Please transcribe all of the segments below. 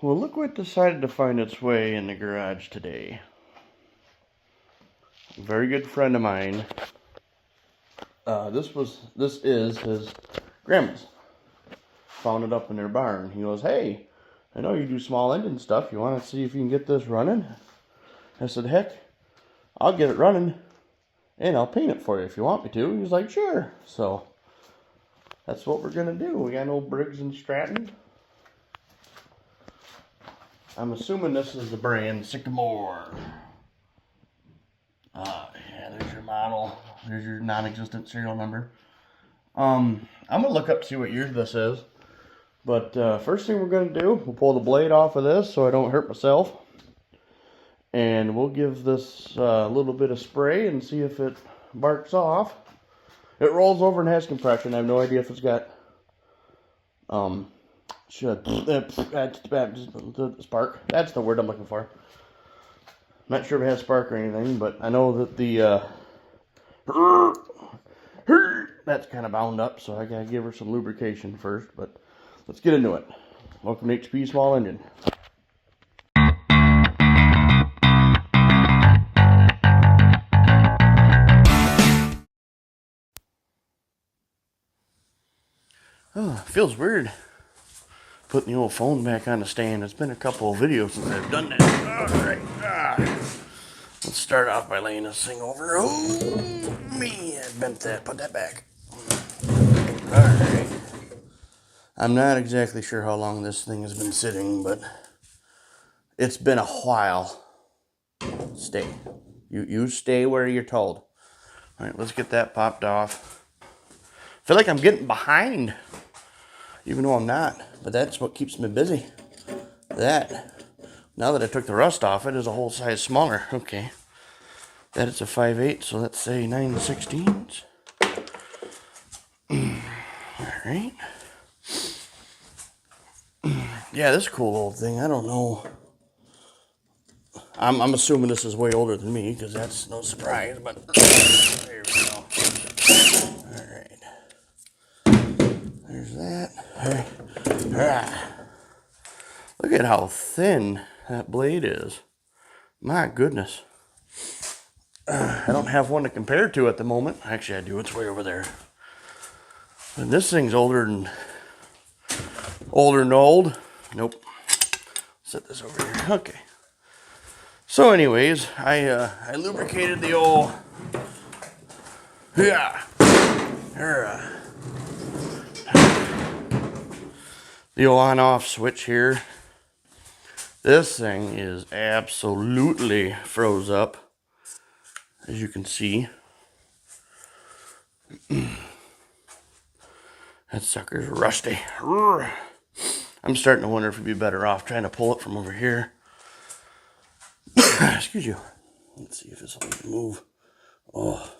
Well, look what decided to find its way in the garage today. A very good friend of mine. This is his grandma's. Found it up in their barn. He goes, "Hey, I know you do small engine stuff. You want to see if you can get this running?" I said, "Heck, I'll get it running, and I'll paint it for you if you want me to." He's like, "Sure." So that's what we're gonna do. We got an old Briggs and Stratton. I'm assuming this is the brand Sycamore. Yeah, there's your model. There's your non-existent serial number. I'm gonna look up to see what year this is. But first thing we're gonna do, we'll pull the blade off of this so I don't hurt myself. And we'll give this a little bit of spray and see if it barks off. It rolls over and has compression. I have no idea if it's got spark. That's the word I'm looking for. Not sure if it has spark or anything, but I know that the that's kind of bound up, so I gotta give her some lubrication first. But let's get into it. Welcome to HP Small Engine. Oh, it feels weird putting the old phone back on the stand. It's been a couple of videos since I've done that. All right. Let's start off by laying this thing over. Oh, me, I bent that. Put that back. All right. I'm not exactly sure how long this thing has been sitting, but it's been a while. Stay. You stay where you're told. All right, let's get that popped off. I feel like I'm getting behind, even though I'm not, but that's what keeps me busy. Now that I took the rust off, it is a whole size smaller. Okay. That is a 5/8, so let's say 9/16. Alright. Yeah, this cool old thing, I don't know. I'm assuming this is way older than me, because that's no surprise, but there we go. Alright. There's that. Alright. Look at how thin that blade is. My goodness. I don't have one to compare to at the moment. Actually, I do. It's way over there. But this thing's older than old. Nope. Set this over here. Okay. So, anyways, I lubricated the old the old on-off switch here. This thing is absolutely froze up, as you can see. That sucker's rusty. I'm starting to wonder if it'd be better off trying to pull it from over here. Excuse you. Let's see if this will move. Oh.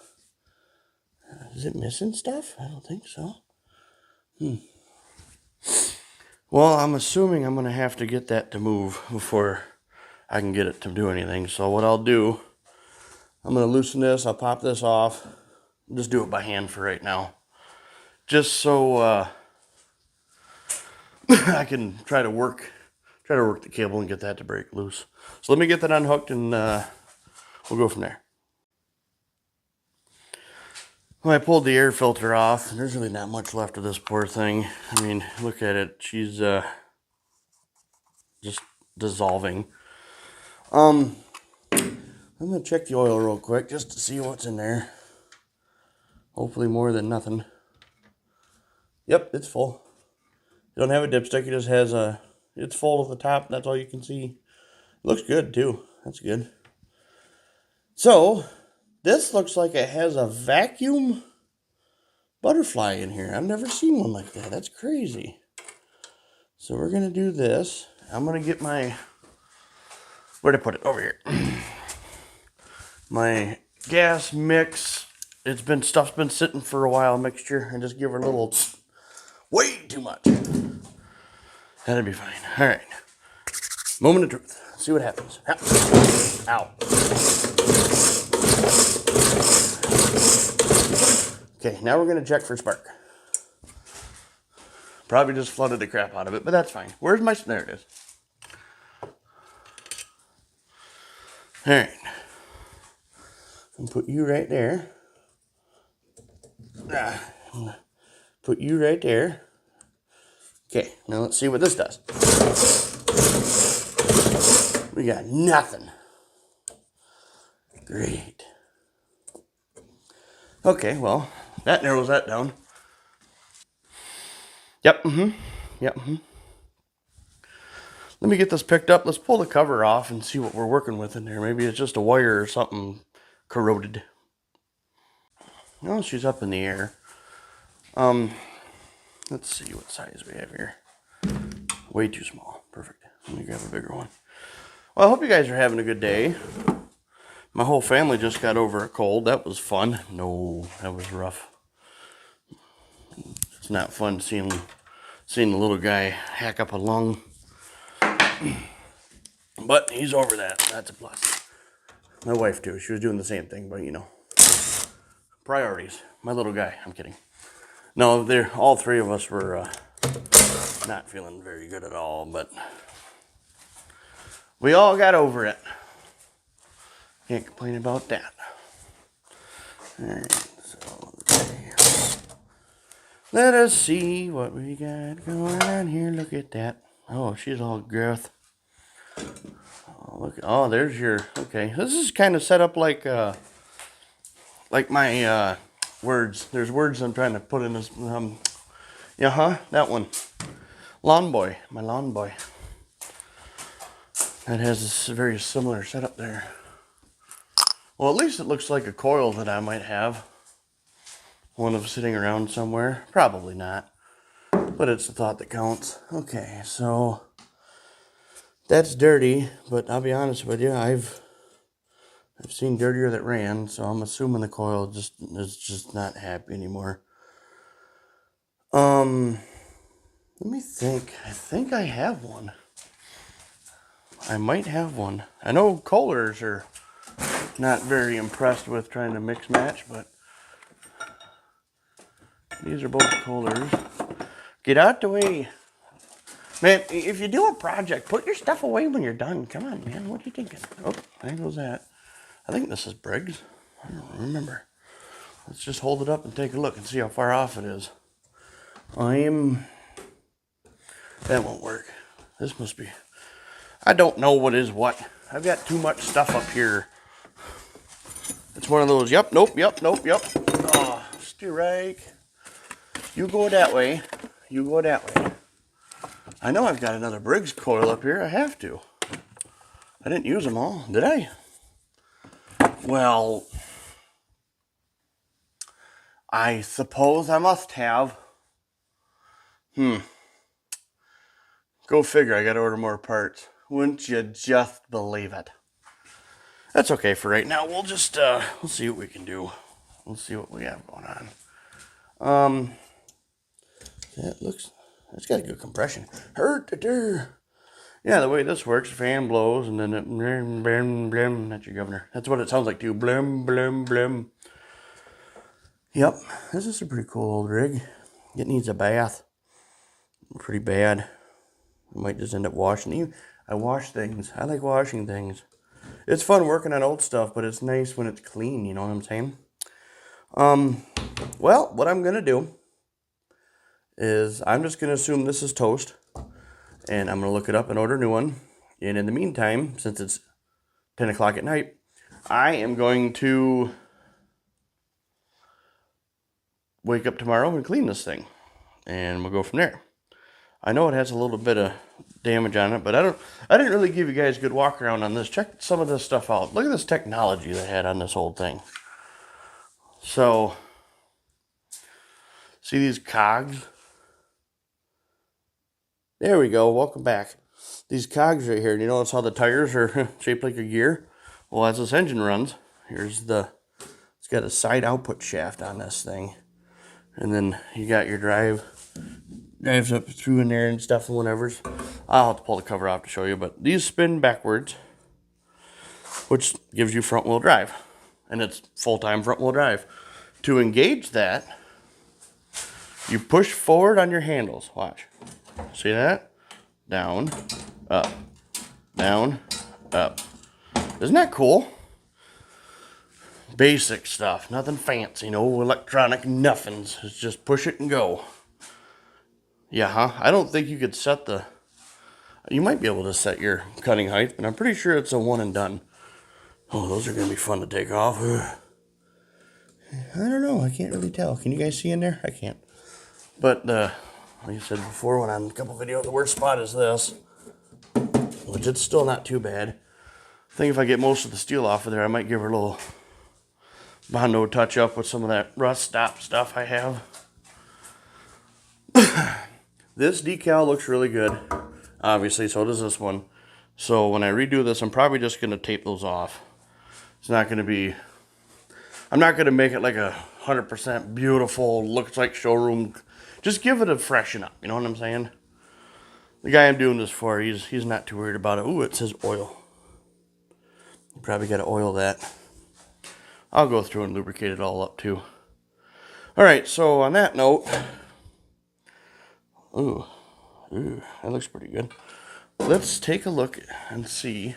Is it missing stuff? I don't think so. Well, I'm assuming I'm going to have to get that to move before I can get it to do anything. So what I'll do, I'm going to loosen this. I'll pop this off. Just do it by hand for right now. Just so I can try to work the cable and get that to break loose. So let me get that unhooked and we'll go from there. Well, I pulled the air filter off, and there's really not much left of this poor thing. I mean, look at it. She's just dissolving. I'm going to check the oil real quick just to see what's in there. Hopefully more than nothing. Yep, it's full. You don't have a dipstick. It just has it's full to the top. That's all you can see. It looks good, too. That's good. So, this looks like it has a vacuum butterfly in here. I've never seen one like that. That's crazy. So we're going to do this. I'm going to get my... Where'd I put it? Over here. My gas mix. Stuff's been sitting for a while mixture. And just give her a little... Way too much. That'd be fine. All right. Moment of truth. Let's see what happens. Ow. Okay, now we're going to check for spark. Probably just flooded the crap out of it, but that's fine. Where's my... There it is. All right. And put you right there. Put you right there. Okay, now let's see what this does. We got nothing. Great. Okay, well, that narrows that down. Yep, yep, Let me get this picked up. Let's pull the cover off and see what we're working with in there. Maybe it's just a wire or something corroded. No, she's up in the air. Let's see what size we have here. Way too small. Perfect. Let me grab a bigger one. Well, I hope you guys are having a good day. My whole family just got over a cold. That was fun. No, that was rough. It's not fun seeing the little guy hack up a lung. But he's over that. That's a plus. My wife too. She was doing the same thing, but you know. Priorities. My little guy. I'm kidding. No, all three of us were not feeling very good at all, but we all got over it. Can't complain about that. Alright, so let us see what we got going on here. Look at that. Oh, she's all growth. Oh, look. Oh, there's your. Okay, this is kind of set up like my words. There's words I'm trying to put in this. That one. Lawn boy. My lawn boy. That has this very similar setup there. Well, at least it looks like a coil that I might have. One of sitting around somewhere. Probably not. But it's the thought that counts. Okay, so that's dirty, but I'll be honest with you, I've seen dirtier that ran, so I'm assuming the coil is just not happy anymore. Let me think. I think I have one. I might have one. I know Kohlers are not very impressed with trying to mix match, but these are both Kohlers. Get out the way. Man, if you do a project, put your stuff away when you're done. Come on, man. What are you thinking? Oh, there goes that. I think this is Briggs. I don't remember. Let's just hold it up and take a look and see how far off it is. That won't work. This must be... I don't know what is what. I've got too much stuff up here. It's one of those, yep, nope, yep, nope, yep. Oh, strike. You go that way. You go that way. I know I've got another Briggs coil up here. I have to. I didn't use them all, did I? Well, I suppose I must have. Go figure, I gotta order more parts. Wouldn't you just believe it? That's okay for right now. We'll just, we'll see what we can do. We'll see what we have going on. It's got a good compression. Yeah, the way this works, the fan blows and then it, blim, blim, blim. That's your governor. That's what it sounds like too. Blim, blim, blim. Yep, this is a pretty cool old rig. It needs a bath. Pretty bad. I might just end up washing it. I wash things. I like washing things. It's fun working on old stuff, but it's nice when it's clean, you know what I'm saying? Well, what I'm going to do is I'm just going to assume this is toast. And I'm going to look it up and order a new one. And in the meantime, since it's 10 o'clock at night, I am going to wake up tomorrow and clean this thing. And we'll go from there. I know it has a little bit of damage on it, but I didn't really give you guys a good walk around on this. Check some of this stuff out. Look at this technology they had on this old thing. So, see these cogs? There we go. Welcome back. These cogs right here. You notice how the tires are shaped like a gear? Well, as this engine runs, it's got a side output shaft on this thing. And then you got your drives up through in there and stuff and whatever's. I'll have to pull the cover off to show you, but these spin backwards, which gives you front wheel drive. And it's full-time front wheel drive. To engage that, you push forward on your handles. Watch. See that? Down, up, down, up. Isn't that cool? Basic stuff, nothing fancy, no electronic nothings. It's just push it and go. Yeah, huh? I don't think you could set the... You might be able to set your cutting height, but I'm pretty sure it's a one and done. Oh, those are going to be fun to take off. I don't know. I can't really tell. Can you guys see in there? I can't. But, like I said before, when on a couple videos, the worst spot is this. Which it's still not too bad. I think if I get most of the steel off of there, I might give her a little Bondo touch up with some of that rust stop stuff I have. This decal looks really good. Obviously, so does this one. So when I redo this, I'm probably just going to tape those off. It's not going to be... I'm not going to make it like 100% beautiful, looks like showroom. Just give it a freshen up, you know what I'm saying? The guy I'm doing this for, he's not too worried about it. Ooh, it says oil. You probably got to oil that. I'll go through and lubricate it all up too. Alright, so on that note... Ooh, that looks pretty good. Let's take a look and see.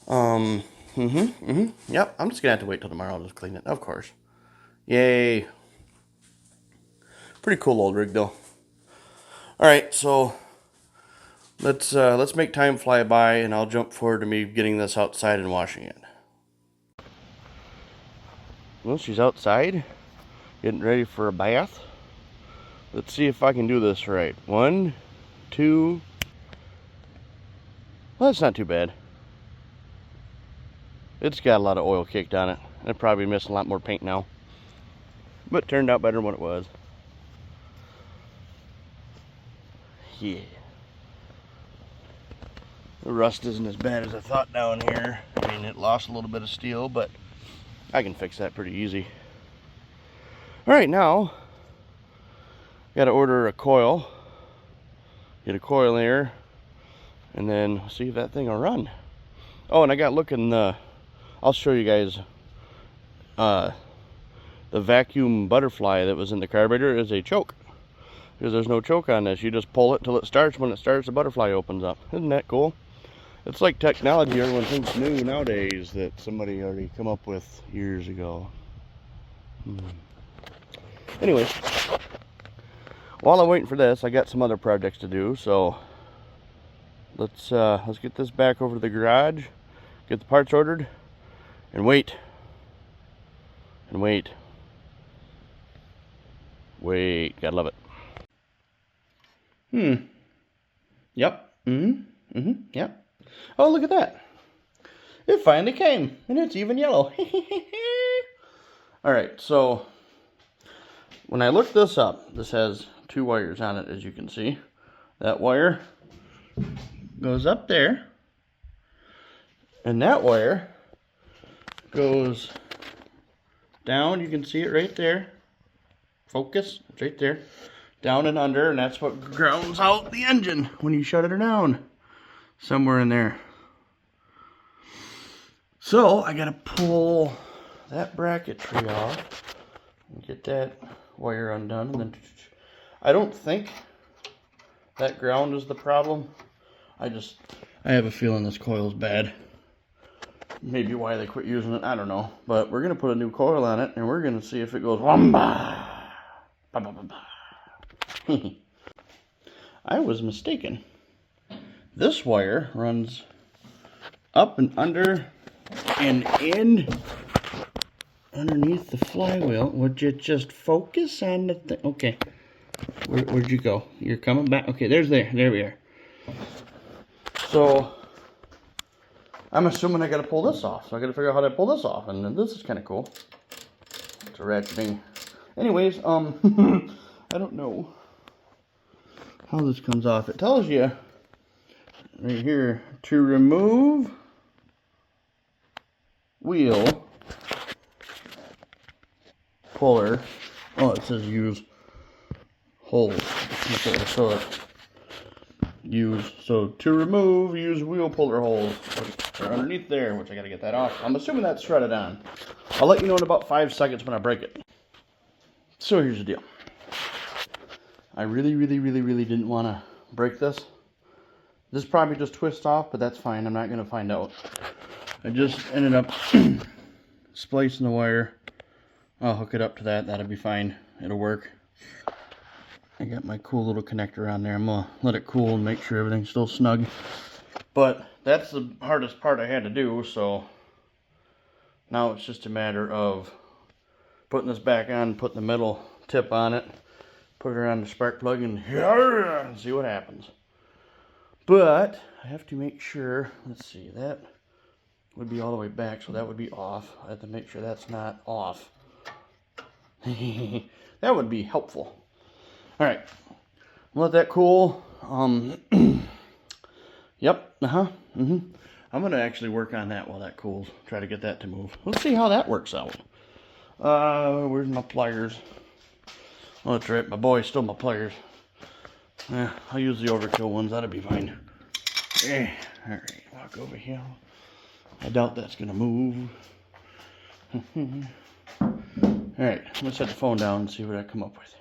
Yep, I'm just gonna have to wait till tomorrow. I'll just clean it, of course. Yay. Pretty cool old rig though. Alright, so let's make time fly by, and I'll jump forward to me getting this outside and washing it. Well, she's outside, getting ready for a bath. Let's see if I can do this right. 1, 2. Well, that's not too bad. It's got a lot of oil kicked on it. I'd probably missing a lot more paint now. But it turned out better than what it was. Yeah. The rust isn't as bad as I thought down here. I mean, it lost a little bit of steel, but I can fix that pretty easy. Alright, now, got to order a coil. Get a coil there, and then see if that thing will run. Oh, and I got looking, I'll show you guys, the vacuum butterfly that was in the carburetor is a choke. Because there's no choke on this. You just pull it till it starts. When it starts, the butterfly opens up. Isn't that cool? It's like technology everyone thinks new nowadays that somebody already come up with years ago. Anyways, while I'm waiting for this, I got some other projects to do, so let's get this back over to the garage, get the parts ordered, and wait. And wait. Wait, gotta love it. Yep. Yep. Oh, look at that. It finally came, and it's even yellow. Alright, so when I looked this up, this has 2 wires on it, as you can see. That wire goes up there, and that wire goes down. You can see it right there. Focus, it's right there. Down and under, and that's what grounds out the engine when you shut it down. Somewhere in there. So I gotta pull that bracketry off and get that wire undone, and then I don't think that ground is the problem. I have a feeling this coil's bad. Maybe why they quit using it, I don't know. But we're gonna put a new coil on it, and we're gonna see if it goes wamba. Ba, ba, ba, ba. I was mistaken. This wire runs up and under and in underneath the flywheel. Would you just focus on the thing? Okay. Where'd you go? You're coming back? Okay, there we are. So I'm assuming I gotta pull this off. So I gotta figure out how to pull this off. And this is kind of cool. It's a ratcheting. Anyways, I don't know how this comes off. It tells you right here to remove wheel puller. Oh, it says use hole. Okay, so to remove, use wheel puller holes, which are underneath there, which I gotta get that off. I'm assuming that's threaded on. I'll let you know in about 5 seconds when I break it. So here's the deal. I really didn't want to break this. This probably just twists off, but that's fine. I'm not going to find out. I just ended up splicing the wire. I'll hook it up to that. That'll be fine. It'll work. I got my cool little connector on there. I'm going to let it cool and make sure everything's still snug. But that's the hardest part I had to do, so now it's just a matter of putting this back on, putting the metal tip on it, put it around the spark plug, and see what happens. But I have to make sure, let's see, that would be all the way back, so that would be off. I have to make sure that's not off. That would be helpful. All right, let that cool. Yep, I'm gonna actually work on that while that cools. Try to get that to move. Let's see how that works out. Where's my pliers? Oh, that's right, my boy stole my pliers. Yeah, I'll use the overkill ones, that'll be fine. Yeah, all right, walk over here. I doubt that's gonna move. All right, let's set the phone down and see what I come up with.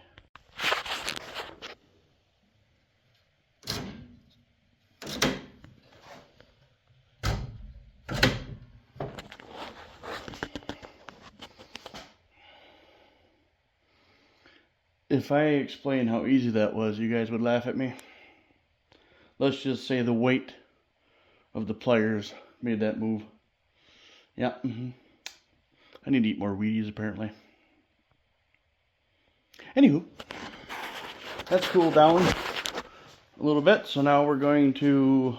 If I explain how easy that was, you guys would laugh at me. Let's just say the weight of the pliers made that move. Yeah, I need to eat more Wheaties apparently. Anywho, that's cooled down a little bit, so now we're going to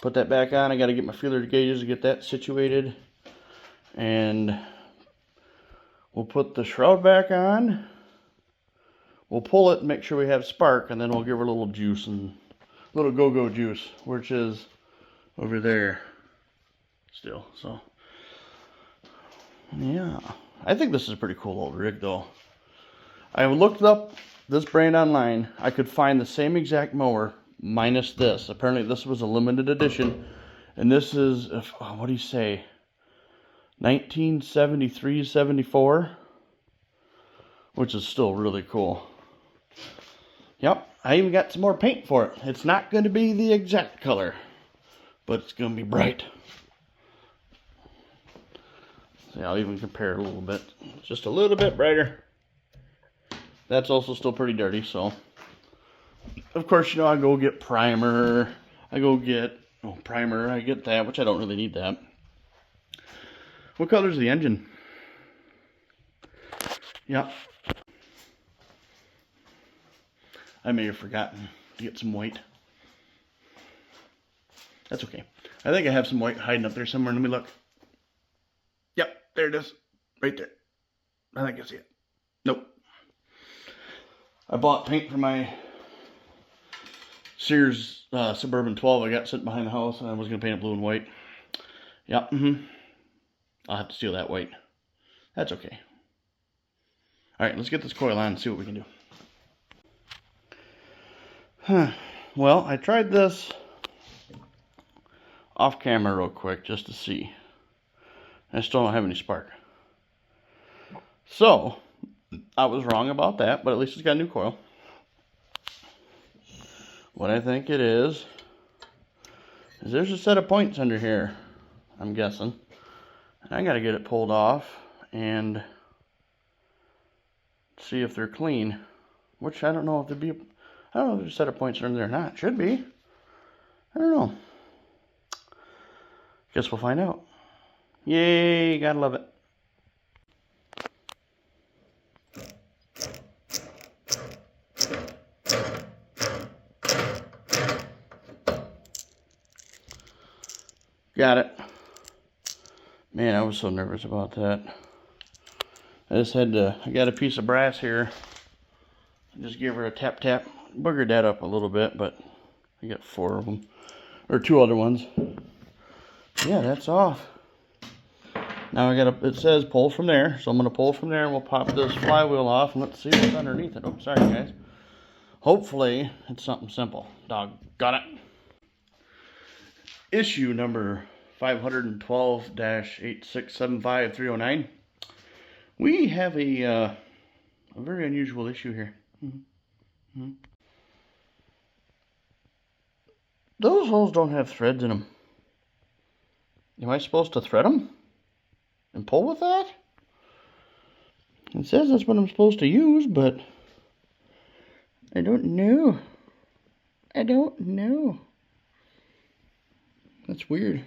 put that back on. I got to get my feeler gauges to get that situated, and we'll put the shroud back on. We'll pull it and make sure we have spark, and then we'll give her a little juice, and a little go-go juice, which is over there still. So yeah, I think this is a pretty cool old rig though. I looked up this brand online. I could find the same exact mower minus this. Apparently this was a limited edition, and this is, what do you say, 1973-74, which is still really cool. Yep, I even got some more paint for it. It's not going to be the exact color, but it's going to be bright. See, I'll even compare it a little bit. Just a little bit brighter. That's also still pretty dirty, so. Of course, you know, I go get primer. I go get, primer. I get that, which I don't really need that. What color is the engine? Yep. I may have forgotten to get some white. That's okay. I think I have some white hiding up there somewhere. Let me look. Yep, there it is. Right there. I think I see it. Nope. I bought paint for my Sears Suburban 12 I got sitting behind the house, and I was going to paint it blue and white. Yep, I'll have to steal that white. That's okay. Alright, let's get this coil on and see what we can do. Well, I tried this off camera real quick just to see. I still don't have any spark. So, I was wrong about that, but at least it's got a new coil. What I think it is there's a set of points under here, I'm guessing. And I gotta get it pulled off and see if they're clean. Which I don't know if there'd be I don't know if there's a set of points under there or not. Should be. I don't know. Guess we'll find out. Yay, gotta love it. Got it. Man, I was so nervous about that. I just had to, I got a piece of brass here. Just give her a tap tap. Boogered that up a little bit, but I got 4 of them. Or 2 other ones. Yeah, that's off. Now I gotta, it says pull from there. So I'm gonna pull from there and we'll pop this flywheel off and let's see what's underneath it. Oh, sorry guys. Hopefully it's something simple. Doggone it. Issue number 512-8675309. We have a very unusual issue here. Those holes don't have threads in them. Am I supposed to thread them and pull with that? It says that's what I'm supposed to use, but I don't know. I don't know. That's weird.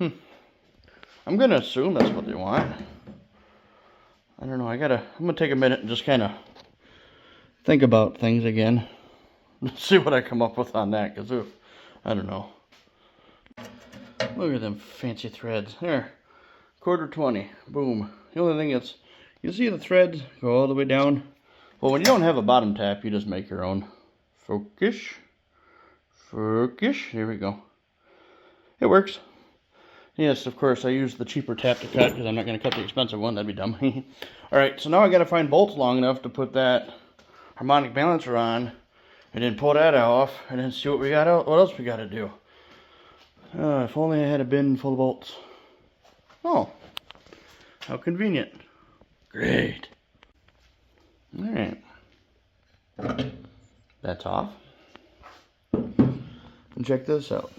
I'm gonna assume that's what they want. I don't know. I'm gonna take a minute and just kind of think about things again. See what I come up with on that, because I don't know. Look at them fancy threads. There, 1/4 boom. The only thing is, you see the threads go all the way down. Well, when you don't have a bottom tap, you just make your own. Focus. Focus. Here we go. It works. Yes, of course, I use the cheaper tap to cut because I'm not going to cut the expensive one. That'd be dumb. Alright, so now I got to find bolts long enough to put that harmonic balancer on and then pull that off and then see what we got out. What else we got to do? If only I had a bin full of bolts. Oh, how convenient. Great. Alright. That's off. And check this out.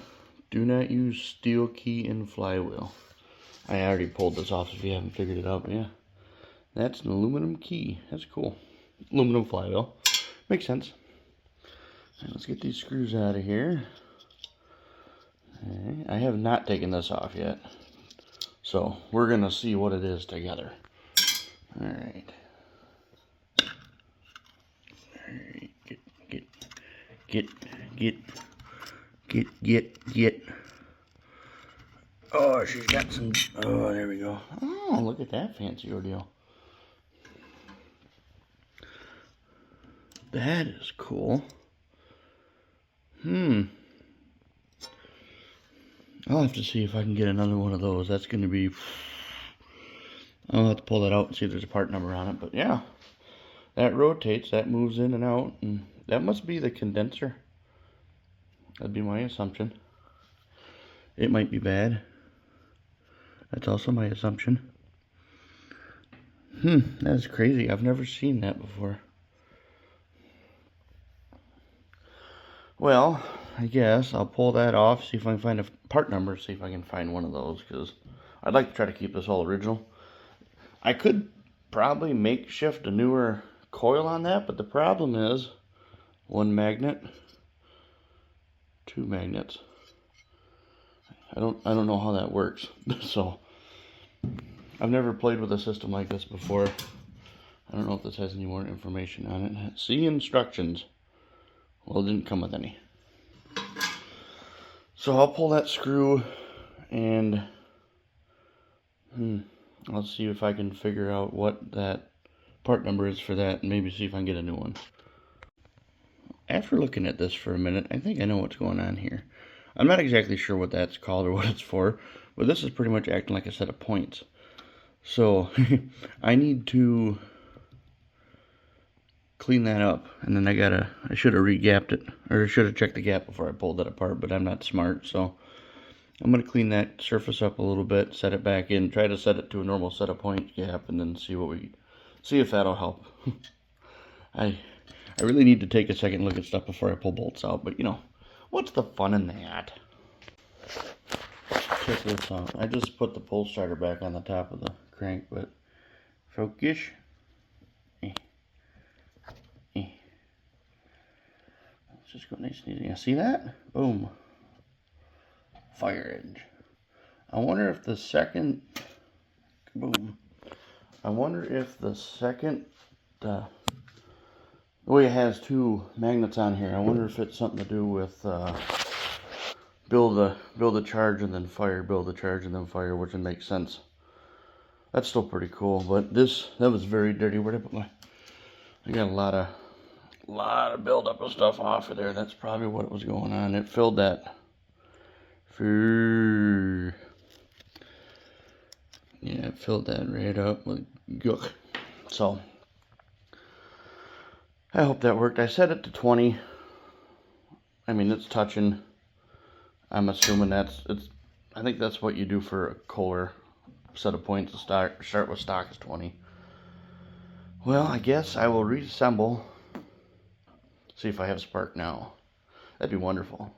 Do not use steel key in flywheel. I already pulled this off if you haven't figured it out, but yeah. That's an aluminum key. That's cool. Aluminum flywheel. Makes sense. Right, let's get these screws out of here. Right, I have not taken this off yet. So we're going to see what it is together. Alright. Alright. Get. Oh, she's got some. Oh, there we go. Oh, look at that fancy ordeal. That is cool. I'll have to see if I can get another one of those. That's going to be... I'll have to pull that out and see if there's a part number on it. But yeah, that rotates. That moves in and out. And that must be the condenser. That'd be my assumption. It might be bad. That's also my assumption. That's crazy. I've never seen that before. Well, I guess I'll pull that off, see if I can find a part number, see if I can find one of those, because I'd like to try to keep this all original. I could probably makeshift a newer coil on that, but the problem is one magnet, two magnets. I don't know how that works. So I've never played with a system like this before. I don't know if this has any more information on it. See instructions. Well, it didn't come with any. So I'll pull that screw and I'll see if I can figure out what that part number is for that and maybe see if I can get a new one. After looking at this for a minute, I think I know what's going on here. I'm not exactly sure what that's called or what it's for, but this is pretty much acting like a set of points. So I need to clean that up, and then I should have re-gapped it, or I should have checked the gap before I pulled that apart, but I'm not smart, so I'm going to clean that surface up a little bit, set it back in, try to set it to a normal set of point gap, and then see if that'll help. I really need to take a second look at stuff before I pull bolts out, but you know, what's the fun in that? Check this out. I just put the pull starter back on the top of the crank, but focus. Let's just go nice and easy. You see that? Boom. Fire edge. I wonder if the second... Boom. I wonder if the second... the way it has two magnets on here, I wonder if it's something to do with build a charge and then fire, build a charge and then fire, which would make sense. That's still pretty cool, but that was very dirty. Where'd I put my... I got a lot of buildup of stuff off of there. That's probably what was going on. It filled that. Yeah, it filled that right up with gook. So I hope that worked. I set it to 20. I mean, it's touching. I'm assuming I think that's what you do for a Kohler set of points to start with stock is 20. Well, I guess I will reassemble. See if I have a spark now. That'd be wonderful.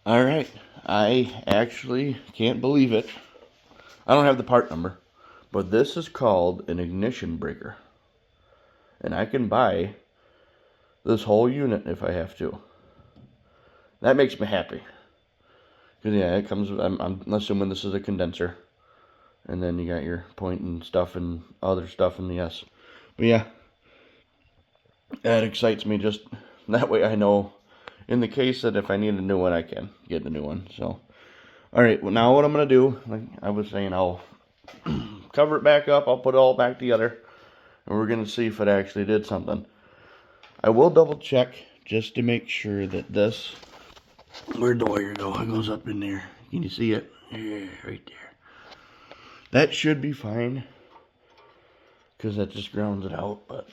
All right. I actually can't believe it. I don't have the part number, but this is called an ignition breaker. And I can buy this whole unit if I have to. That makes me happy. Because, yeah, it comes, I'm assuming this is a condenser. And then you got your point and stuff and other stuff in the S. But, yeah, that excites me. Just that way I know in the case that if I need a new one, I can get a new one. So, all right, well, now what I'm going to do, like I was saying, I'll cover it back up. I'll put it all back together. And we're going to see if it actually did something. I will double check just to make sure that this, where'd the wire go? It goes up in there. Can you see it? Yeah, right there. That should be fine. Because that just grounds it out. But,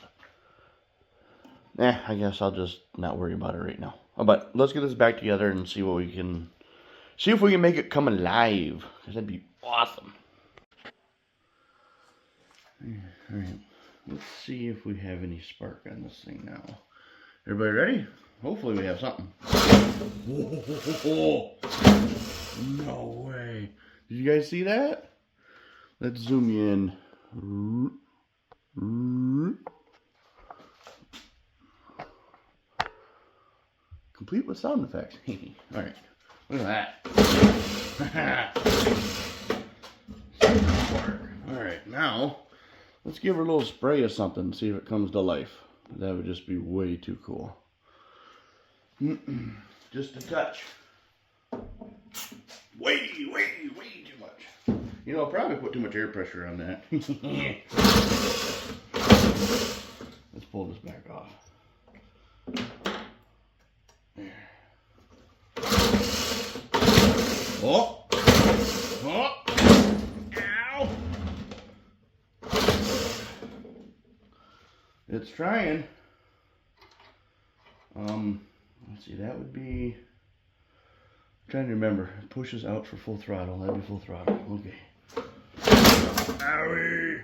I guess I'll just not worry about it right now. But let's get this back together and see what we can, see if we can make it come alive. Because that'd be awesome. Alright, let's see if we have any spark on this thing now. Everybody ready? Hopefully we have something. Whoa. No way. Did you guys see that? Let's zoom you in. Complete with sound effects. Alright, look at that. Alright, now let's give her a little spray of something and see if it comes to life. That would just be way too cool. Just a touch. Way too much. You know, I'll probably put too much air pressure on that. Let's pull this back off. There. Oh! Oh! Ow! It's trying. Let's see, that would be, I'm trying to remember. It pushes out for full throttle. That'd be full throttle. Okay. Owie!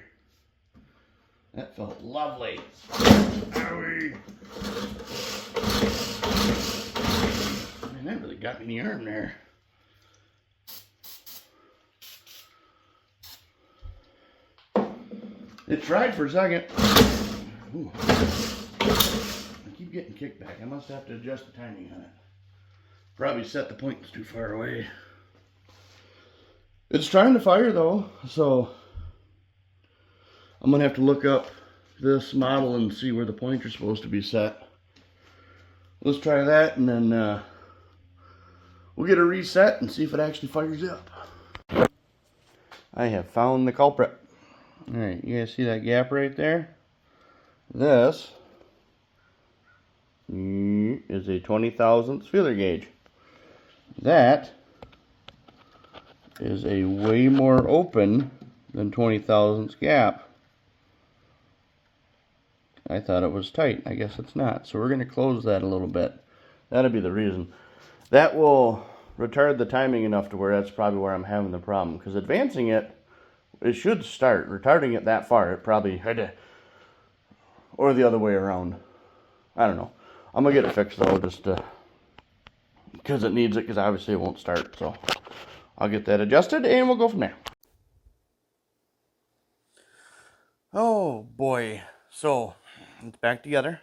That felt lovely. Owie! Man, that really got me in the arm there. It tried for a second. Ooh. I keep getting kickback. I must have to adjust the timing on it. Probably set the points too far away. It's trying to fire though, so I'm gonna have to look up this model and see where the pointer's supposed to be set. Let's try that, and then we'll get a reset and see if it actually fires up. I have found the culprit. Alright, you guys see that gap right there? This is a 20 thousandths feeler gauge. That is a way more open than 20 thousandths gap. I thought it was tight. I guess it's not. So we're going to close that a little bit. That'll be the reason. That will retard the timing enough to where that's probably where I'm having the problem. Because advancing it, it should start. Retarding it that far, it probably had to, or the other way around. I don't know. I'm going to get it fixed though, just because it needs it, because obviously it won't start. So I'll get that adjusted and we'll go from there. Oh boy. So it's back together.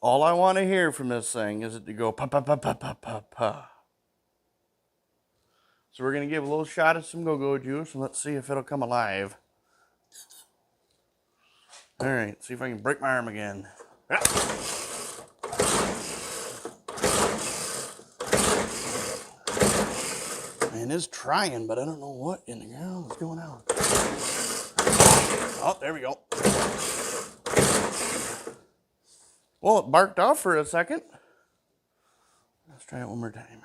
All I want to hear from this thing is it to go pa pa pa pa pa pa pa. So we're going to give a little shot of some go-go juice and let's see if it'll come alive. Alright, see if I can break my arm again. Man, it's trying, but I don't know what in the ground is going on. Oh, there we go. Well, it barked off for a second. Let's try it one more time.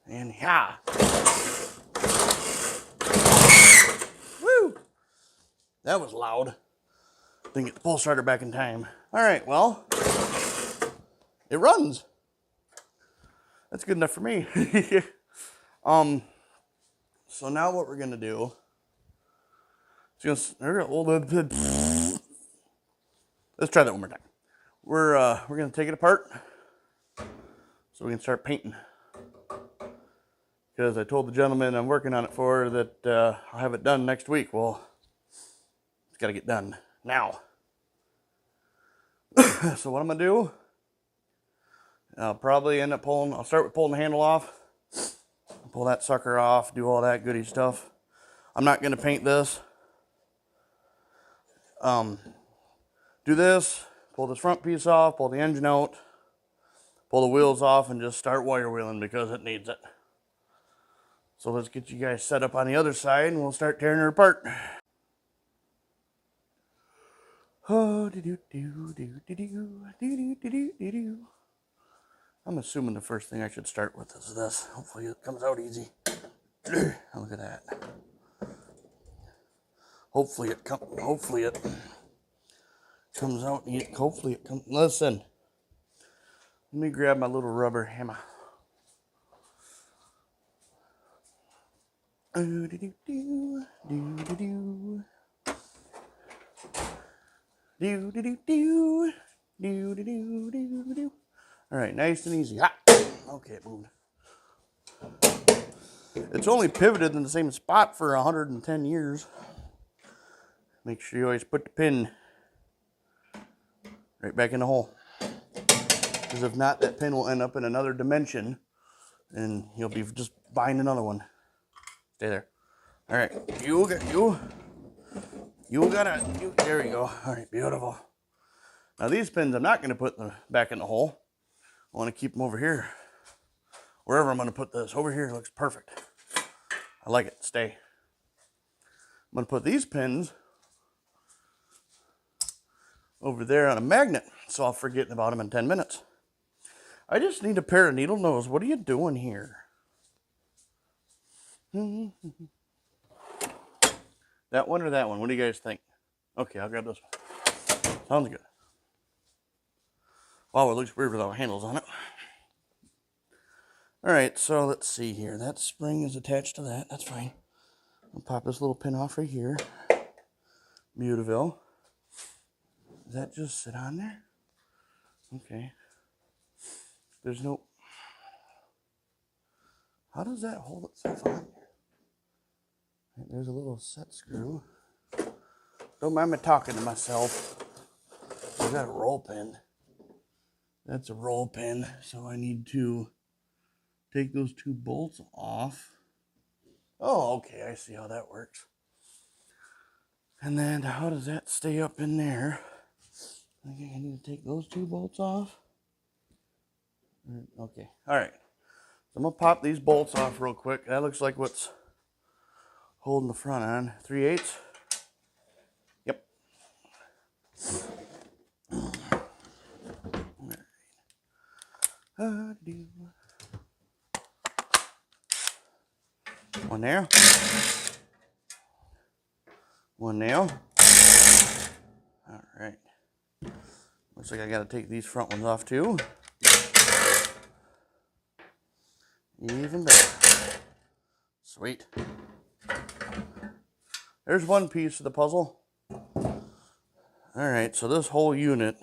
And yeah. Woo! That was loud. Didn't get the pull starter back in time. Alright, well, it runs. That's good enough for me. So now what we're gonna do is we're gonna hold it. Let's try that one more time. We're gonna take it apart so we can start painting. Because I told the gentleman I'm working on it for that I'll have it done next week. Well, it's got to get done now. So what I'm gonna do, I'll probably end up I'll start with pulling the handle off, pull that sucker off, do all that goody stuff. I'm not gonna paint this. Do this, pull this front piece off, pull the engine out, pull the wheels off, and just start wire wheeling because it needs it. So let's get you guys set up on the other side and we'll start tearing her apart. Oh, I'm assuming the first thing I should start with is this. Hopefully it comes out easy. Look at that. Hopefully it comes out. Hopefully it comes. Listen. Let me grab my little rubber hammer. All right, nice and easy. Ha! Okay, it moved. It's only pivoted in the same spot for 110 years. Make sure you always put the pin right back in the hole. Because if not, that pin will end up in another dimension and you'll be just buying another one. Stay there. All right, there we go. All right, beautiful. Now these pins I'm not going to put back in the hole. I want to keep them over here. Wherever I'm going to put this, over here looks perfect. I like it, stay. I'm going to put these pins over there on a magnet, so I'll forget about them in 10 minutes. I just need a pair of needle nose. What are you doing here? That one or that one? What do you guys think? Okay, I'll grab this one. Sounds good. Wow, it looks weird without handles on it. All right, so let's see here. That spring is attached to that. That's fine. I'll pop this little pin off right here. Beautiful. Does that just sit on there? Okay. There's no... How does that hold itself on there? There's a little set screw. Don't mind me talking to myself. I've got a roll pin. That's a roll pin, so I need to take those two bolts off. Oh, okay, I see how that works. And then how does that stay up in there? Okay, I need to take those two bolts off. Okay, all right. So I'm gonna pop these bolts off real quick. That looks like what's holding the front on. 3/8. Yep. One there. One nail. All right. Looks like I got to take these front ones off too. Even better. Sweet. There's one piece of the puzzle. All right, so this whole unit,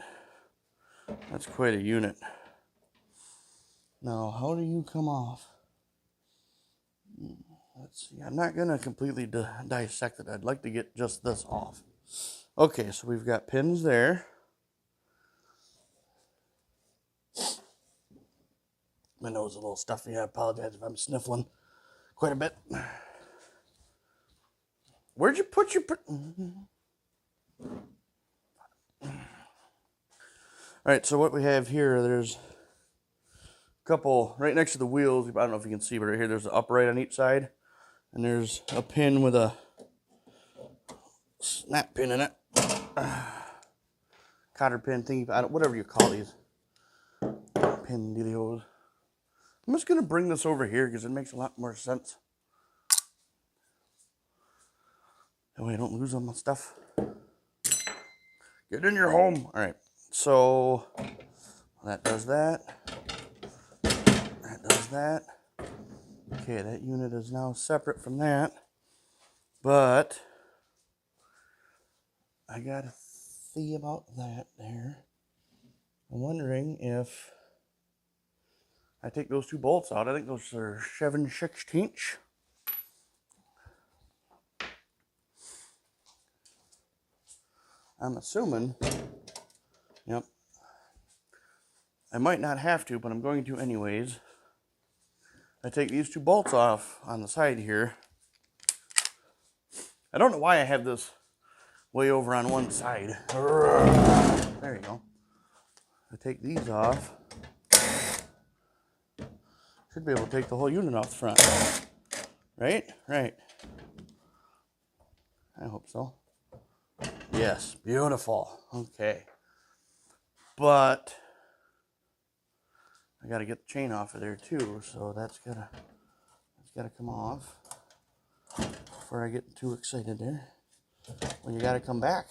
that's quite a unit. Now, how do you come off? Let's see, I'm not going to completely dissect it. I'd like to get just this off. Okay, so we've got pins there. My nose is a little stuffy. I apologize if I'm sniffling quite a bit. Where'd you put your... All right, so what we have here, there's a couple right next to the wheels. I don't know if you can see, but right here there's an upright on each side. And there's a pin with a snap pin in it. Cotter pin thingy, whatever you call these. Pin dealios. I'm just going to bring this over here because it makes a lot more sense. That way I don't lose all my stuff. Get in your home. All right, so that does that. That does that. Okay, that unit is now separate from that. But I got to see about that there. I'm wondering if I take those 2 bolts out. I think those are 7/16. I'm assuming, yep. I might not have to, but I'm going to anyways. I take these 2 bolts off on the side here. I don't know why I have this way over on one side. There you go. I take these off. Should be able to take the whole unit off the front. Right? Right. I hope so. Yes, beautiful. Okay. But I gotta get the chain off of there too, so that's gotta come off before I get too excited there. Well, you gotta come back.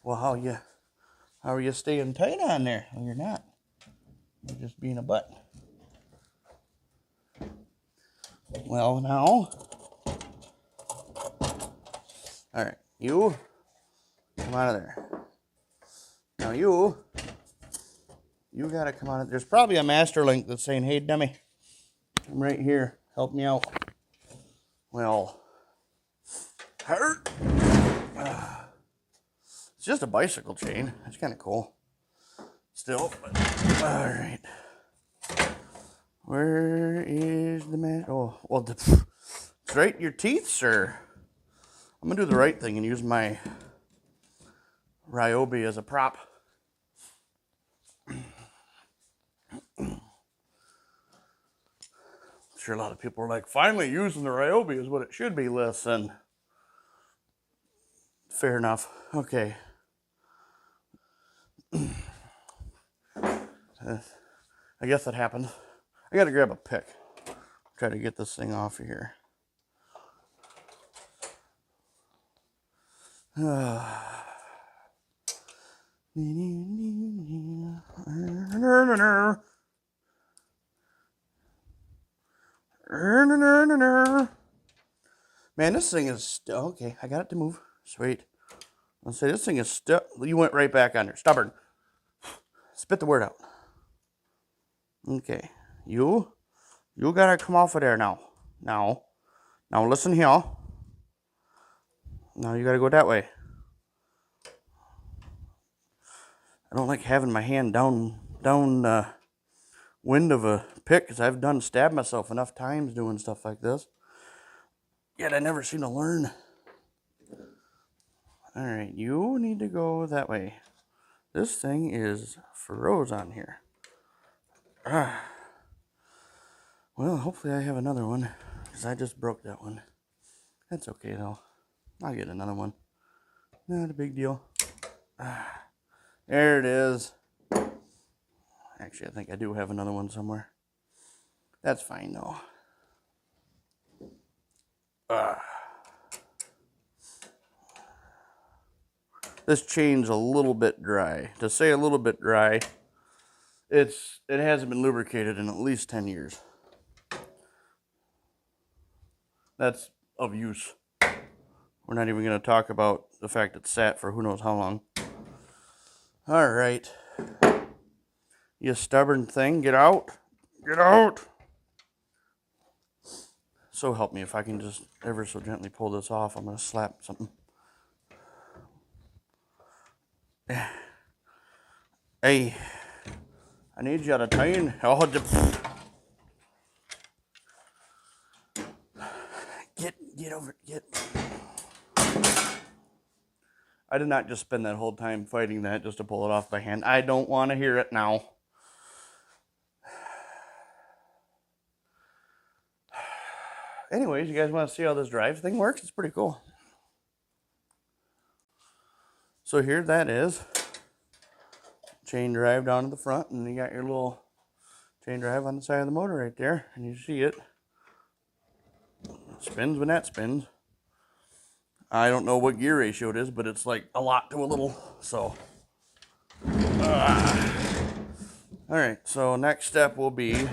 Well, how are you staying tight on there? Well, you're not. You're just being a butt. Well, now, all right, you come out of there. Now you gotta come out of. There's probably a master link that's saying, "Hey, dummy, I'm right here. Help me out." Well, hurt. It's just a bicycle chain. It's kind of cool. Still, but all right. Where is the man? Oh, well, straighten your teeth, sir. I'm gonna do the right thing and use my Ryobi as a prop. I'm sure a lot of people are like, finally using the Ryobi is what it should be. Listen. Fair enough. Okay. I guess that happened. I gotta grab a pick. Try to get this thing off of here. Man, this thing is still okay. I got it to move. Sweet. Let's say this thing is still. You went right back on there. Stubborn. Spit the word out. Okay. You gotta come off of there now. Now listen here. Now you gotta go that way. I don't like having my hand down wind of a pick because I've stabbed myself enough times doing stuff like this. Yet I never seem to learn. All right, you need to go that way. This thing is froze on here. Well, hopefully I have another one because I just broke that one. That's okay though. I'll get another one. Not a big deal. There it is. Actually, I think I do have another one somewhere. That's fine though. This chain's a little bit dry. To say a little bit dry, it hasn't been lubricated in at least 10 years. That's of use. We're not even going to talk about the fact it's sat for who knows how long. All right. You stubborn thing, get out. Get out. So help me if I can just ever so gently pull this off. I'm going to slap something. Hey, I need you to turn. Oh, get over, get. I did not just spend that whole time fighting that just to pull it off by hand. I don't want to hear it now. Anyways, you guys want to see how this drive thing works? It's pretty cool. So here that is. Chain drive down to the front, and you got your little chain drive on the side of the motor right there, and you see it. Spins when that spins. I don't know what gear ratio it is, but it's like a lot to a little, so. Alright, so next step will be,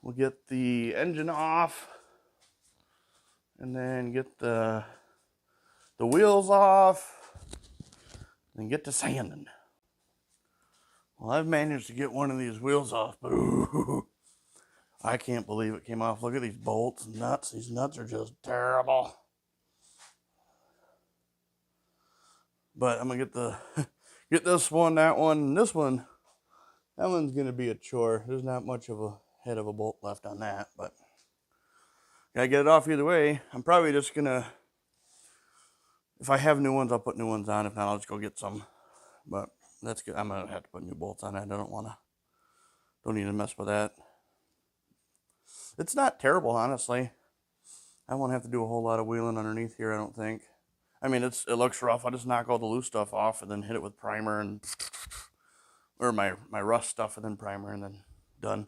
we'll get the engine off, and then get the the wheels off and get to sanding. Well, I've managed to get one of these wheels off, but ooh, I can't believe it came off. Look at these bolts and nuts. These nuts are just terrible. But I'm gonna get this one, that one, and this one. That one's gonna be a chore. There's not much of a head of a bolt left on that, but gotta get it off either way. I'm probably just gonna, if I have new ones, I'll put new ones on. If not, I'll just go get some. But that's good. I'm gonna have to put new bolts on that. Don't need to mess with that. It's not terrible, honestly. I won't have to do a whole lot of wheeling underneath here, I don't think. I mean, it looks rough. I'll just knock all the loose stuff off and then hit it with primer and, or my rust stuff and then primer and then done.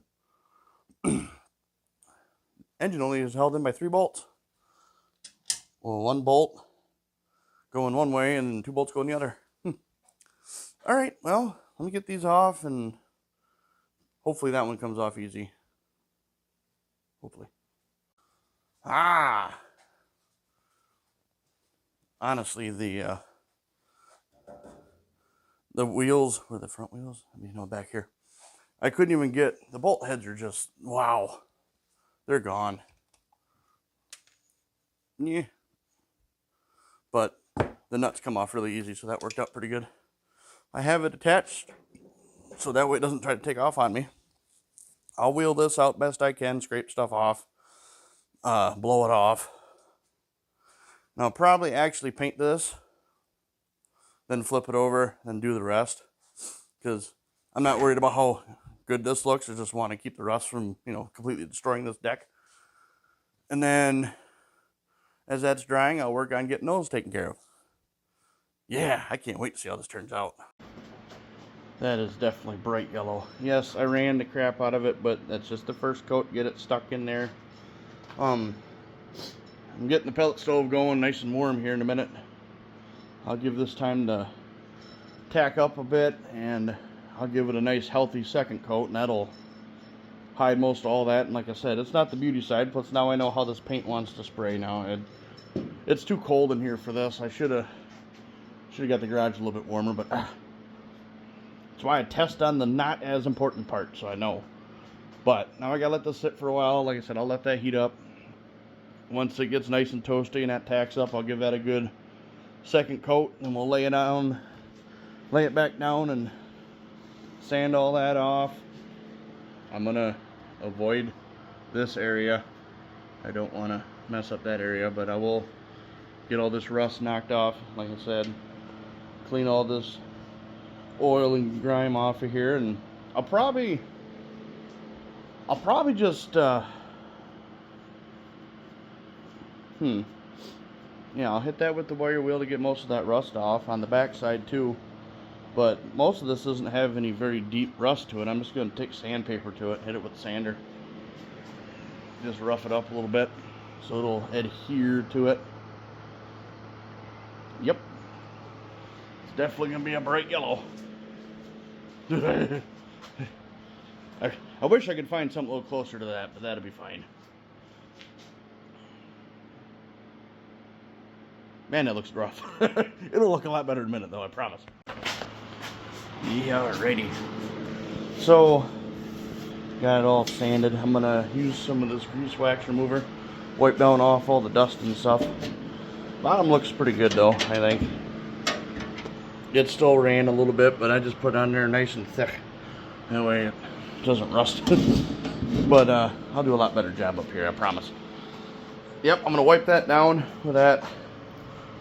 Engine only is held in by 3 bolts. Well, 1 bolt going one way and 2 bolts going the other. All right, well, let me get these off and hopefully that one comes off easy. Hopefully. Honestly, the wheels, or the front wheels, I mean, no, back here. I couldn't even get, the bolt heads are just, wow. They're gone. Yeah. But the nuts come off really easy, so that worked out pretty good. I have it attached, so that way it doesn't try to take off on me. I'll wheel this out best I can, scrape stuff off, blow it off. Now I'll probably actually paint this, then flip it over, then do the rest. Because I'm not worried about how good this looks. I just want to keep the rust from, completely destroying this deck. And then, as that's drying, I'll work on getting those taken care of. Yeah, I can't wait to see how this turns out. That is definitely bright yellow. Yes, I ran the crap out of it, but that's just the first coat. Get it stuck in there. I'm getting the pellet stove going nice and warm here in a minute. I'll give this time to tack up a bit, and I'll give it a nice healthy second coat, and that'll hide most of all that. And like I said, it's not the beauty side, plus now I know how this paint wants to spray now. It's too cold in here for this. I should have got the garage a little bit warmer, but that's why I test on the not as important part, so I know. But now I gotta let this sit for a while. Like I said, I'll let that heat up. Once it gets nice and toasty and that tacks up, I'll give that a good second coat, and we'll lay it back down and sand all that off. I'm gonna avoid this area. I don't want to mess up that area, but I will get all this rust knocked off. Like I said, clean all this oil and grime off of here, and I'll probably just yeah, I'll hit that with the wire wheel to get most of that rust off on the back side too. But most of this doesn't have any very deep rust to it. I'm just going to take sandpaper to it, hit it with the sander, just rough it up a little bit so it'll adhere to it. Yep, it's definitely going to be a bright yellow. I wish I could find something a little closer to that, but that'll be fine. Man, that looks rough. It'll look a lot better in a minute, though, I promise. Yeah, alrighty. So, got it all sanded. I'm going to use some of this grease wax remover, wipe down off all the dust and stuff. Bottom looks pretty good, though, I think. It still ran a little bit, but I just put it on there nice and thick. That way it doesn't rust. But I'll do a lot better job up here, I promise. Yep, I'm going to wipe that down with that.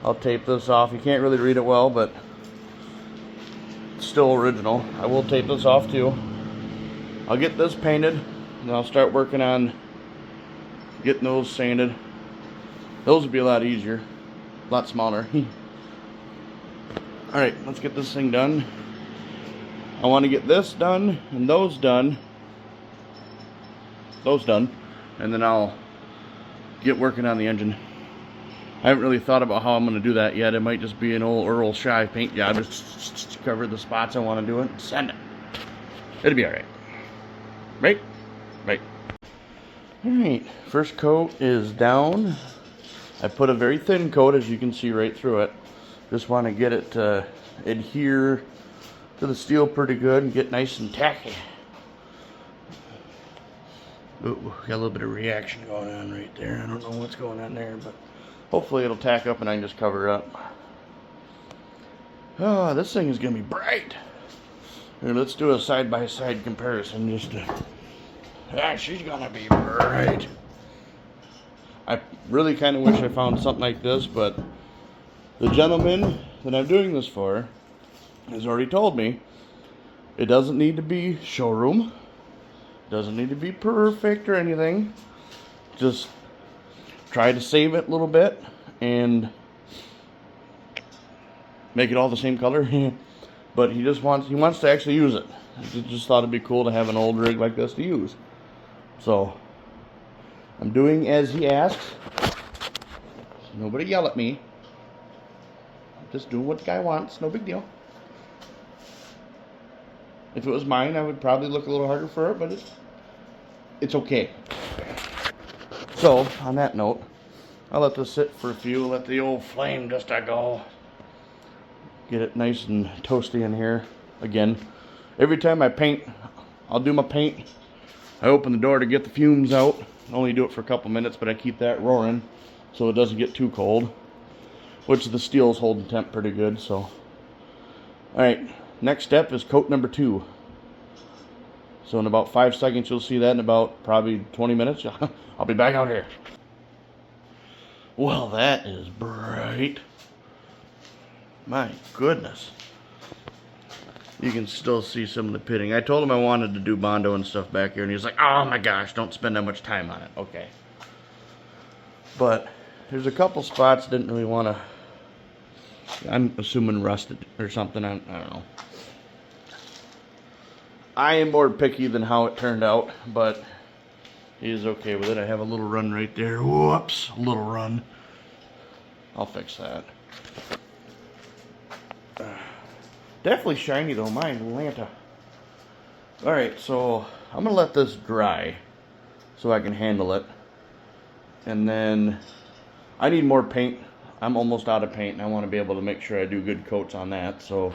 I'll tape this off. You can't really read it well, but it's still original. I will tape this off too. I'll get this painted, and I'll start working on getting those sanded. Those would be a lot easier, a lot smaller. Alright, let's get this thing done. I want to get this done, and those done, and then I'll get working on the engine. I haven't really thought about how I'm going to do that yet. It might just be an old Earl Shy paint job. Just cover the spots I want to do it and send it. It'll be alright. Right? Right. Alright, first coat is down. I put a very thin coat, as you can see right through it. Just want to get it to adhere to the steel pretty good and get nice and tacky. Ooh, got a little bit of reaction going on right there. I don't know what's going on there, but hopefully it'll tack up and I can just cover it up. Oh, this thing is going to be bright. Here, let's do a side-by-side comparison just to... she's going to be bright. I really kind of wish I found something like this, but the gentleman that I'm doing this for has already told me it doesn't need to be showroom. Doesn't need to be perfect or anything. Just try to save it a little bit and make it all the same color. But he wants to actually use it. He just thought it'd be cool to have an old rig like this to use. So I'm doing as he asks. Nobody yell at me. I'm just doing what the guy wants. No big deal. If it was mine, I would probably look a little harder for it, but it's okay. So, on that note, I'll let this sit for a few, let the old flame just go. Get it nice and toasty in here. Again, every time I paint, I'll do my paint. I open the door to get the fumes out. I only do it for a couple minutes, but I keep that roaring so it doesn't get too cold. Which the steel's holding temp pretty good, so. Alright. Next step is coat number 2. So in about 5 seconds you'll see that. In about probably 20 minutes I'll be back out here. Well, that is bright. My goodness. You can still see some of the pitting. I told him I wanted to do Bondo and stuff back here, and he's like, oh my gosh, don't spend that much time on it. Okay. But there's a couple spots didn't really want to... I'm assuming rusted or something. I don't know. I am more picky than how it turned out, but he is okay with it. I have a little run right there. Whoops, a little run. I'll fix that. Definitely shiny though, my Atlanta. Alright, so I'm going to let this dry so I can handle it. And then I need more paint. I'm almost out of paint, and I want to be able to make sure I do good coats on that. So,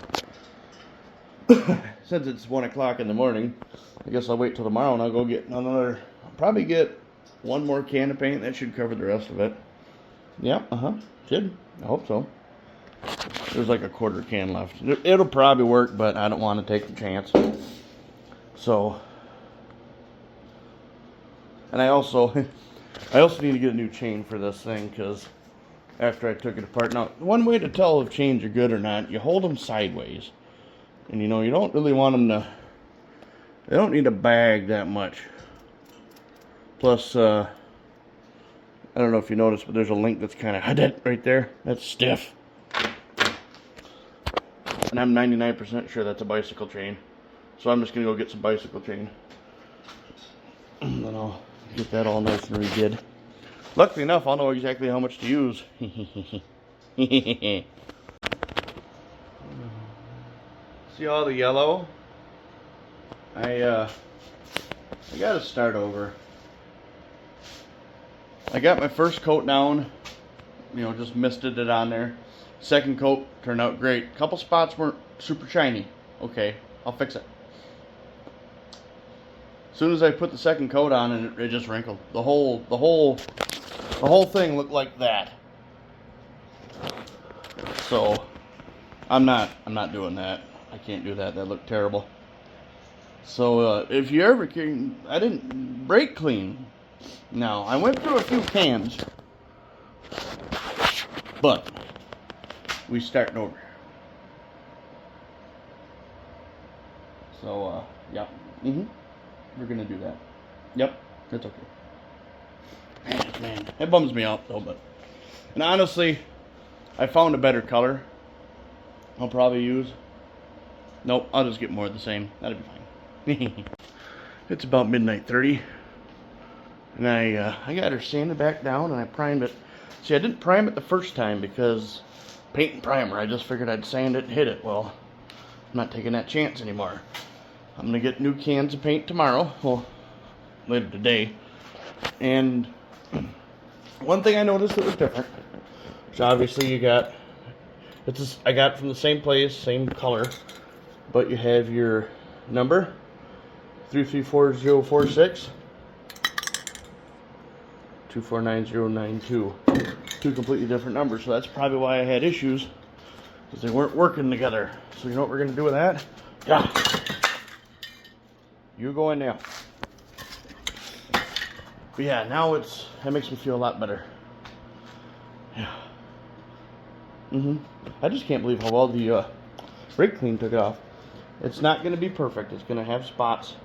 since it's 1 o'clock in the morning, I guess I'll wait till tomorrow and I'll go get another. I'll probably get one more can of paint. That should cover the rest of it. Yep, should. I hope so. There's like a quarter can left. It'll probably work, but I don't want to take the chance. So, and I also need to get a new chain for this thing, because after I took it apart. Now, one way to tell if chains are good or not, you hold them sideways. And you know, you don't really want them to, they don't need to bag that much. Plus, I don't know if you noticed, but there's a link that's kind of right there. That's stiff. And I'm 99% sure that's a bicycle chain. So I'm just going to go get some bicycle chain. And then I'll get that all nice and redid. Luckily enough, I'll know exactly how much to use. See all the yellow? I gotta start over. I got my first coat down, you know, just misted it on there. Second coat turned out great. A couple spots weren't super shiny. Okay, I'll fix it. As soon as I put the second coat on, and it just wrinkled. The whole thing looked like that. So I'm not doing that. I can't do that. That looked terrible. So if you ever can, I didn't brake clean. Now I went through a few cans, but we starting over. So yeah, we're gonna do that. Yep, that's okay. Man, that bums me out though, but, and honestly, I found a better color I'll probably use. Nope, I'll just get more of the same. That'll be fine. It's about midnight 30, and I got her sanded back down, and I primed it. See, I didn't prime it the first time because paint and primer, I just figured I'd sand it and hit it. Well, I'm not taking that chance anymore. I'm gonna get new cans of paint tomorrow, well, later today, and One thing I noticed that was different, which obviously you got, I got it from the same place, same color, but you have your number, 334046, 249092. Two completely different numbers, so that's probably why I had issues, because they weren't working together. So you know what we're going to do with that? Yeah. You go in now. But yeah, now that makes me feel a lot better. Yeah. I just can't believe how well the brake clean took it off. It's not going to be perfect. It's going to have spots.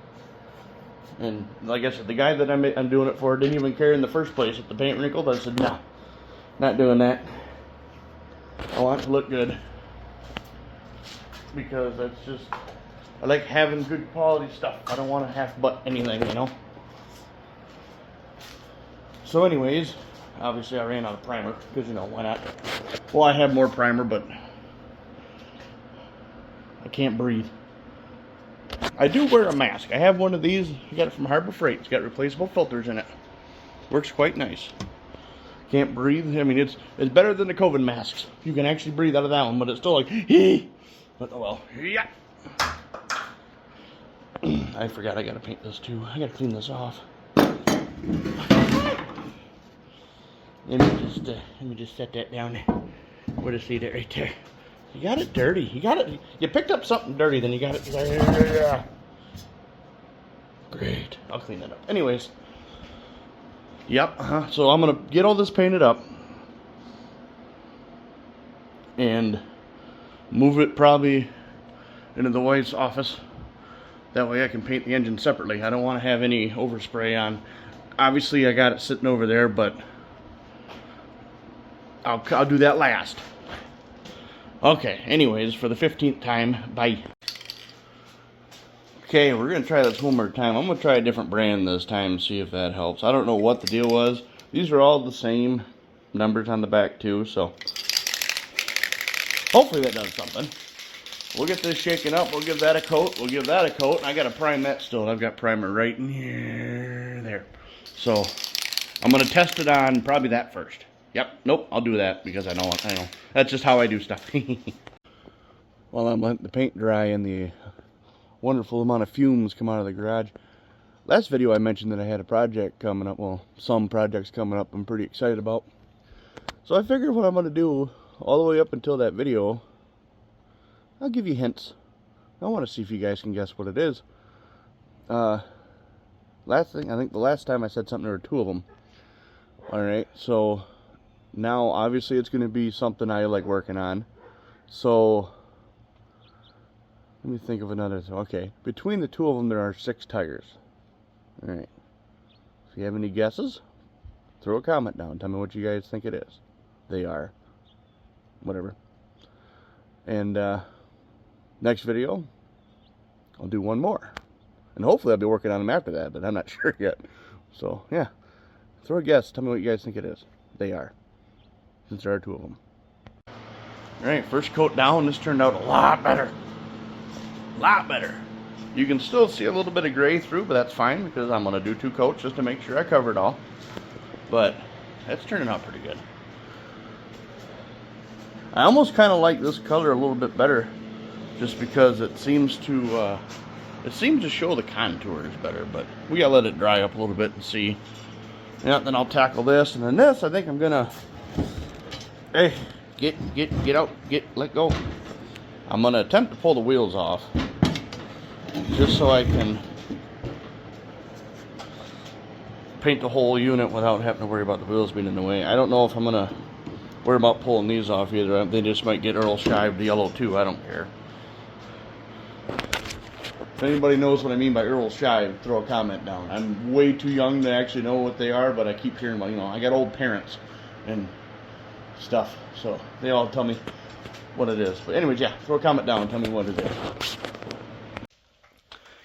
And like I said, the guy that I'm doing it for didn't even care in the first place if the paint wrinkled. I said, no, not doing that. I want it to look good. Because that's just, I like having good quality stuff. I don't want to half-butt anything, you know. So anyways, obviously I ran out of primer, because, you know, why not? Well, I have more primer, but I can't breathe. I do wear a mask. I have one of these. I got it from Harbor Freight. It's got replaceable filters in it. Works quite nice. Can't breathe. I mean, it's better than the COVID masks. You can actually breathe out of that one, but it's still like, hee. But oh well. Yeah. I forgot I gotta paint this too. I gotta clean this off. Let me just set that down there. Where to see that right there. You got it dirty. You got it. You picked up something dirty, then you got it there. Great. I'll clean that up. Anyways. Yep. So I'm gonna get all this painted up and move it probably into the wife's office. That way I can paint the engine separately. I don't want to have any overspray on. Obviously I got it sitting over there, but I'll do that last. Okay, anyways, for the 15th time, bye. Okay, we're going to try this one more time. I'm going to try a different brand this time and see if that helps. I don't know what the deal was. These are all the same numbers on the back too, so hopefully that does something. We'll get this shaken up. We'll give that a coat. We'll give that a coat. I got to prime that still. I've got primer right in here, there. So I'm going to test it on probably that first. Yep, nope, I'll do that because I know. That's just how I do stuff. While I'm letting the paint dry and the wonderful amount of fumes come out of the garage. Last video I mentioned that I had a project coming up. Well, some projects coming up I'm pretty excited about. So I figured what I'm going to do all the way up until that video, I'll give you hints. I want to see if you guys can guess what it is. Last thing, I think the last time I said something, there were two of them. Alright, so now obviously it's going to be something I like working on. So let me think of another. Okay, between the two of them there are 6 tires. Alright, if you have any guesses, throw a comment down. Tell me what you guys think it is. They are. Whatever. And next video, I'll do one more. And hopefully I'll be working on them after that, but I'm not sure yet. So, yeah. Throw a guess. Tell me what you guys think it is. They are. Since there are 2 of them. Alright, first coat down. This turned out a lot better. A lot better. You can still see a little bit of gray through, but that's fine because I'm going to do 2 coats just to make sure I cover it all. But that's turning out pretty good. I almost kind of like this color a little bit better just because it seems to show the contours better, but we gotta let it dry up a little bit and see. Yeah, then I'll tackle this, and then this I think I'm gonna, hey, get out, let go. I'm gonna attempt to pull the wheels off just so I can paint the whole unit without having to worry about the wheels being in the way. I don't know if I'm gonna worry about pulling these off either. They just might get Earl Shived yellow too. I don't care. If anybody knows what I mean by Earl Shive, throw a comment down. I'm way too young to actually know what they are, but I keep hearing about, you know, I got old parents and stuff, so they all tell me what it is. But anyways, yeah, throw a comment down and tell me what it is.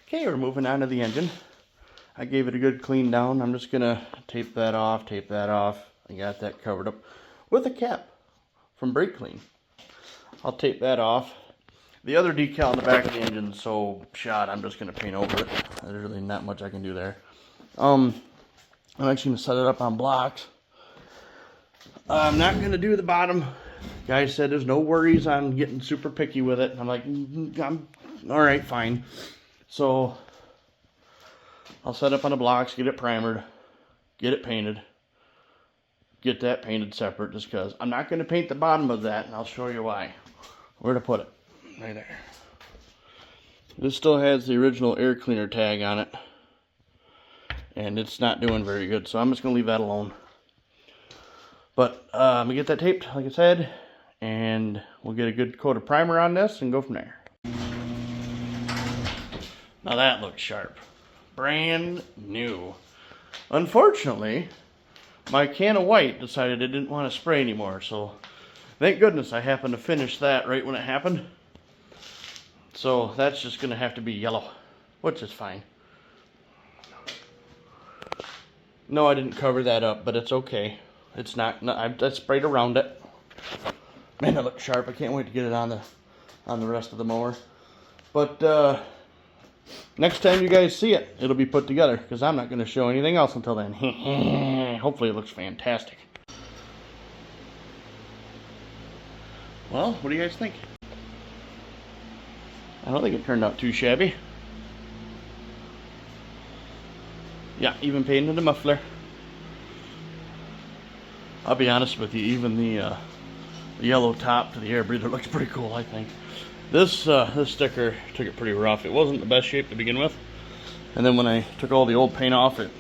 Okay, we're moving on to the engine. I gave it a good clean down. I'm just gonna tape that off. I got that covered up with a cap from Brake Clean. I'll tape that off. The other decal on the back of the engine is so shot, I'm just going to paint over it. There's really not much I can do there. I'm actually going to set it up on blocks I'm not going to do the bottom. Guy said there's no worries on getting super picky with it. I'm like, I'm all right, fine. So I'll set up on the blocks, get it primered, get it painted, get that painted separate just because I'm not going to paint the bottom of that, and I'll show you why. Where to put it? Right there. This still has the original air cleaner tag on it, and it's not doing very good, so I'm just going to leave that alone. But I'm going to get that taped, like I said, and we'll get a good coat of primer on this and go from there. Now that looks sharp. Brand new. Unfortunately, my can of white decided it didn't want to spray anymore, so thank goodness I happened to finish that right when it happened. So that's just going to have to be yellow, which is fine. No, I didn't cover that up, but it's okay. It's not, I sprayed around it. Man, that looks sharp. I can't wait to get it on the rest of the mower. But next time you guys see it, it'll be put together, because I'm not going to show anything else until then. Hopefully it looks fantastic. Well, what do you guys think? I don't think it turned out too shabby. Yeah, even painted the muffler. I'll be honest with you, even the yellow top to the air breather looks pretty cool, I think. This sticker took it pretty rough. It wasn't the best shape to begin with. And then when I took all the old paint off it,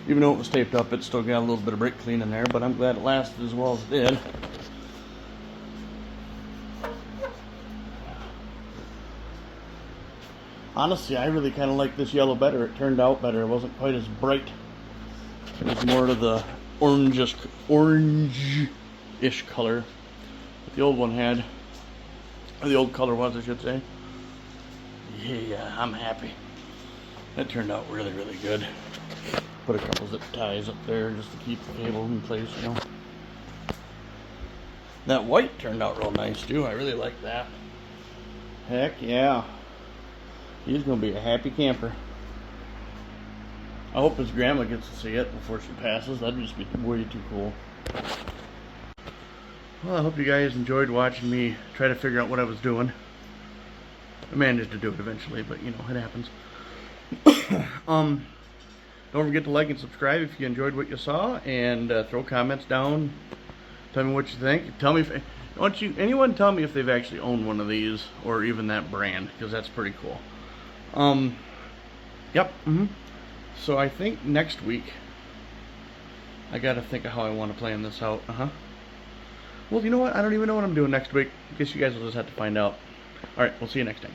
even though it was taped up, it still got a little bit of brake clean in there, but I'm glad it lasted as well as it did. Honestly, I really kind of like this yellow better. It turned out better. It wasn't quite as bright. It was more to the orange-ish color that the old one had. Or the old color was, I should say. Yeah, I'm happy. That turned out really, really good. Put a couple zip ties up there just to keep the cable in place, you know. That white turned out real nice, too. I really like that. Heck yeah. He's going to be a happy camper. I hope his grandma gets to see it before she passes. That'd just be way too cool. Well, I hope you guys enjoyed watching me try to figure out what I was doing. I managed to do it eventually, but you know, it happens. Don't forget to like and subscribe if you enjoyed what you saw, and throw comments down. Tell me what you think. Tell me if anyone tell me if they've actually owned one of these or even that brand, because that's pretty cool. Yep. So I think next week I gotta think of how I want to plan this out. Well, you know what? I don't even know what I'm doing next week. I guess you guys will just have to find out. Alright, we'll see you next time.